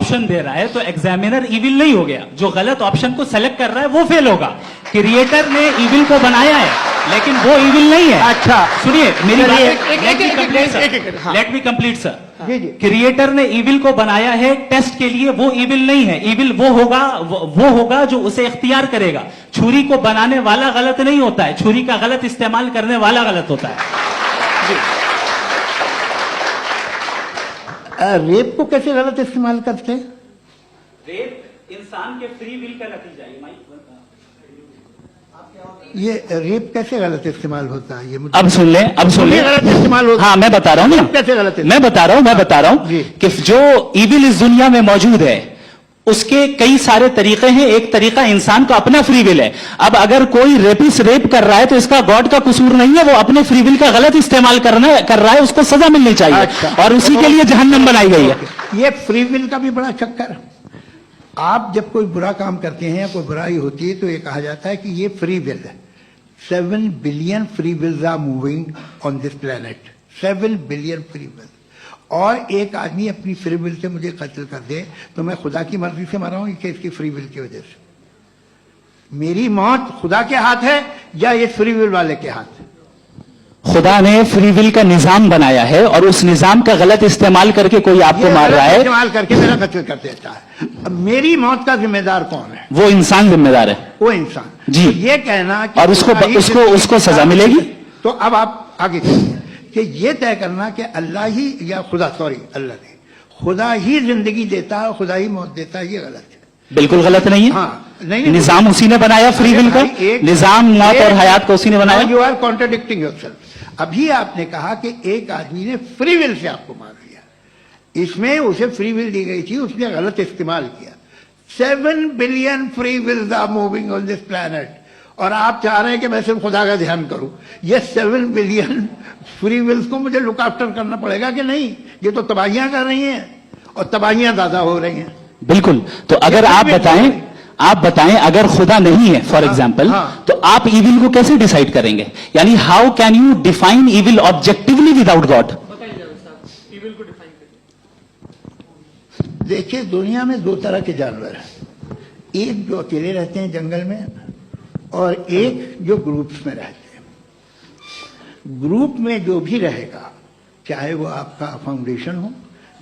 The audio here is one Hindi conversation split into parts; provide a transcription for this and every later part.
ऑप्शन दे रहा है तो एग्जामिनर इविल नहीं हो गया, जो गलत ऑप्शन को सेलेक्ट कर रहा है वो फेल होगा। क्रिएटर ने इविल को बनाया है लेकिन वो इविल नहीं है। अच्छा सुनिए मेरी बात, let me complete sir. Creator ने इविल को बनाया है टेस्ट के लिए, वो इविल नहीं है। इविल वो होगा जो उसे इख्तियार करेगा। छुरी को बनाने वाला गलत नहीं होता है, छुरी का गलत इस्तेमाल करने वाला गलत होता है। रेप को कैसे गलत इस्तेमाल करते हैं? रेप इंसान के फ्री विल का नतीजा है। ये रेप कैसे गलत इस्तेमाल होता है? ये अब सुन ले गलत इस्तेमाल होता है। हाँ मैं बता रहा हूँ ना, कैसे गलत? मैं बता रहा हूँ कि जो इविल इस दुनिया में मौजूद है उसके कई सारे तरीके हैं। एक तरीका इंसान का अपना फ्री विल है। अब अगर कोई रेपिस्ट रेप कर रहा है तो इसका गॉड का कसूर नहीं है, वो अपने फ्री विल का गलत इस्तेमाल कर रहा है, उसको सजा मिलनी चाहिए। अच्छा। और उसी के लिए जहन्नम बनाई गई है। ये फ्री विल का भी बड़ा चक्कर। आप जब कोई बुरा काम करते हैं या कोई बुराई होती है तो ये कहा जाता है कि ये फ्री विल है। 7 billion free wills are moving on this planet. 7 billion free will. और एक आदमी अपनी फ्री विल से मुझे कत्ल कर दे तो मैं खुदा की मर्जी से मरा हूं कि इसकी फ्री विल की वजह से? मेरी मौत खुदा के हाथ है या ये फ्री विल वाले के हाथ? खुदा ने फ्री विल का निजाम बनाया है और उस निजाम का गलत इस्तेमाल करके कोई आपको मार रहा है, इस्तेमाल करके मेरा कत्ल कर देता है। अब मेरी मौत का जिम्मेदार कौन है? वो इंसान जिम्मेदार है। वो इंसान जी। तो ये कहना कि और उसको सजा मिलेगी। तो अब आप आगे चलिए कि ये तय करना कि अल्लाह ही या अल्लाह ने खुदा ही जिंदगी देता है, खुदा ही मौत देता है, ये गलत है। बिल्कुल गलत नहीं है। हाँ, नहीं, निजाम उसी ने बनाया फ्री विल का, निजाम मौत और हयात को उसी ने बनाया। You are contradicting yourself. अभी आपने कहा कि एक आदमी ने फ्री विल से आपको मार दिया, इसमें उसे फ्री विल दी गई थी, उसने गलत इस्तेमाल किया। 7 billion free wills are moving on this planet और आप चाह रहे हैं कि मैं सिर्फ खुदा का ध्यान करूं। ये 7 बिलियन फ्री विल्स को मुझे लुक आफ्टर करना पड़ेगा कि नहीं? ये तो तबाहियां कर रही हैं और तबाहियां ज्यादा हो रही हैं। बिल्कुल। तो अगर आप बताएं अगर खुदा नहीं है फॉर एग्जाम्पल, तो आप इविल को कैसे डिसाइड करेंगे? यानी how can you define evil objectively without God? देखिए दुनिया में 2 तरह के जानवर हैं। एक जो अकेले रहते हैं जंगल में और एक जो ग्रुप्स में रहते हैं। ग्रुप में जो भी रहेगा, चाहे वो आपका फाउंडेशन हो,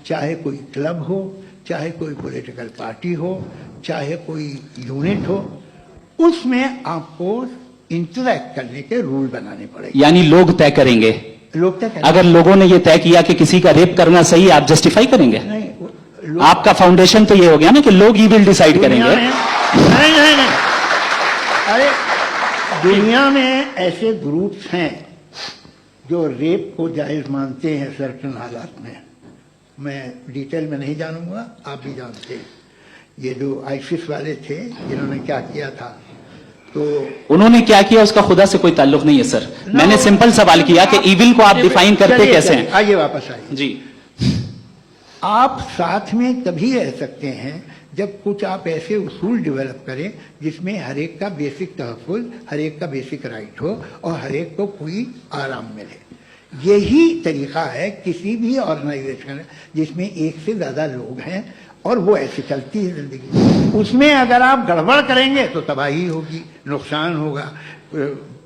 चाहे कोई क्लब हो, चाहे कोई पॉलिटिकल पार्टी हो, चाहे कोई यूनिट हो, उसमें आपको इंटरैक्ट करने के रूल बनाने पड़ेंगे। यानी लोग तय करेंगे। लोग तय करेंगे। अगर लोगों ने यह तय किया कि किसी का रेप करना सही है, आप जस्टिफाई करेंगे? नहीं, आपका फाउंडेशन तो ये हो गया ना कि लोग ही विल डिसाइड करेंगे। नहीं। अरे दुनिया में ऐसे ग्रुप्स हैं जो रेप को जायज मानते हैं सर्टेन हालात में। मैं डिटेल में नहीं जानूंगा, आप भी जानते हैं। ये जो आईसिस वाले थे जिन्होंने क्या किया था, तो उन्होंने क्या किया उसका खुदा से कोई ताल्लुक नहीं है सर। मैंने सिंपल सवाल किया कि इविल को आप डिफाइन करते कैसे हैं? आइए वापस आइए जी। आप साथ में तभी रह सकते हैं जब कुछ आप ऐसे उसूल डेवलप करें जिसमें हर एक का बेसिक तहफ़्फ़ुज़, हर एक का बेसिक राइट हो और हर एक को कोई आराम मिले। यही तरीका है किसी भी ऑर्गेनाइजेशन जिसमें एक से ज़्यादा लोग हैं और वो ऐसे चलती है जिंदगी। उसमें अगर आप गड़बड़ करेंगे तो तबाही होगी, नुकसान होगा,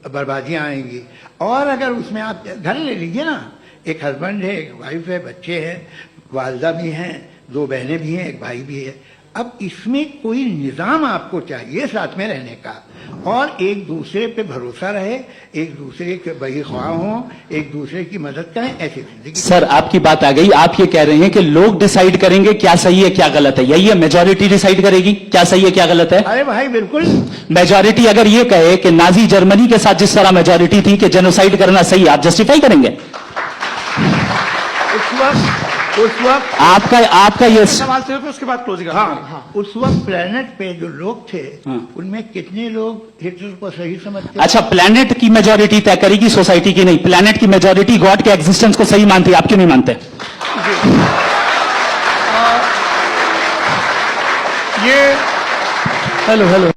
बर्बादियां आएंगी। और अगर उसमें आप घर ले लीजिए ना, एक हस्बैंड है, एक वाइफ है, बच्चे हैं, वालदा भी हैं, 2 बहनें भी हैं, एक भाई भी है। अब इसमें कोई निज़ाम आपको चाहिए साथ में रहने का और एक दूसरे पे भरोसा रहे, एक दूसरे के बहीख्वाह हों, एक दूसरे की मदद करें, ऐसी जिंदगी। सर आपकी बात आ गई। आप ये कह रहे हैं कि लोग डिसाइड करेंगे क्या सही है क्या गलत है, यही है? मेजॉरिटी डिसाइड करेगी क्या सही है क्या गलत है? अरे भाई बिल्कुल। मेजॉरिटी अगर ये कहे कि नाजी जर्मनी के साथ जिस तरह मेजॉरिटी थी कि जेनोसाइड करना सही, आप जस्टिफाई करेंगे? उस वक्त आपका ये सवाल से उसके बाद क्लोजिंग। हाँ, उस वक्त प्लेनेट पे जो लोग थे उनमें कितने लोग हिटलर को सही समझते? अच्छा, प्लेनेट की मेजॉरिटी तय करेगी, सोसाइटी की नहीं। प्लेनेट की मेजॉरिटी गॉड के एग्जिस्टेंस को सही मानती है, आप क्यों नहीं मानते? ये हेलो